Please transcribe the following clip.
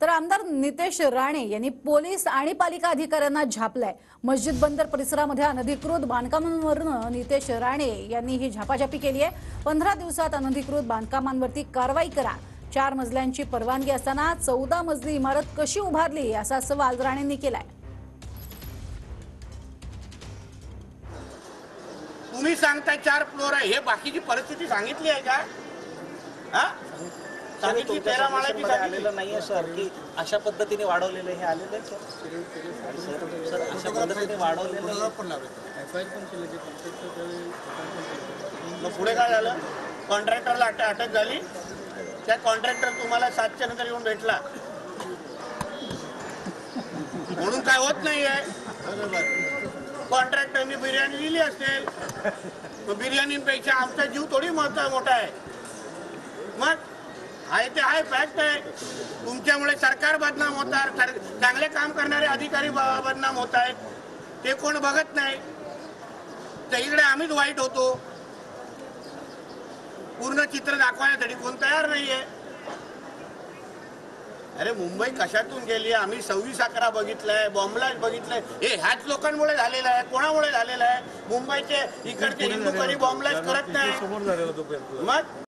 तर आमदार नितेश राणे यांनी पोलीस आणि पालिका अधिकाऱ्यांना झापलाय। मस्जिद बंदर परिसरामध्ये अनधिकृत बांधकामांवरून नितेश राणे यांनी ही झापाझापी केली आहे। 15 दिवसात अनधिकृत बांधकामांवरती कारवाई करा। 4 मजल्यांची परवानगी असताना 14 मजली इमारत कशी उभारली असा सवाल राणेंनी केलाय। तुम्ही सांगताय 4 फ्लोर आहे, हे बाकीची परिस्थिती सांगितली आहे का? सांगितली 13 माळ्याची आलेलं नाहीये सर, की अशा पद्धतीने वाढवलेले हे आलेले सर अशा पद्धतीने वाढवलेले पुढे काय झालं? कॉन्ट्रॅक्टरला अटक झाली। त्या कॉन्ट्रॅक्टर तुम्हाला 7च्या नंतर येऊन भेटला म्हणून काय होत नाहीये। कॉन्ट्रॅक्टरनी बिर्याणी दिली असेल, बिर्याणीपेक्षा आमचा जीव थोडी मोठा आहे। मग आहे ते आहे, फॅक्ट आहे। तुमच्यामुळे सरकार बदनाम होतात, चांगले काम करणारे अधिकारी बदनाम होत आहेत, ते कोण बघत नाही। तर इकडे आम्हीच वाईट होतो, पूर्ण चित्र दाखवण्यासाठी कोण तयार नाहीये। अरे मुंबई कशातून गेली? आम्ही 26/11 बघितलंय, बॉम्बलाच बघितलंय। हे ह्याच लोकांमुळे झालेलं आहे। कोणामुळे झालेलं आहे? मुंबईचे इकडचे हिंदू कधी बॉम्बलाच करत नाही। मग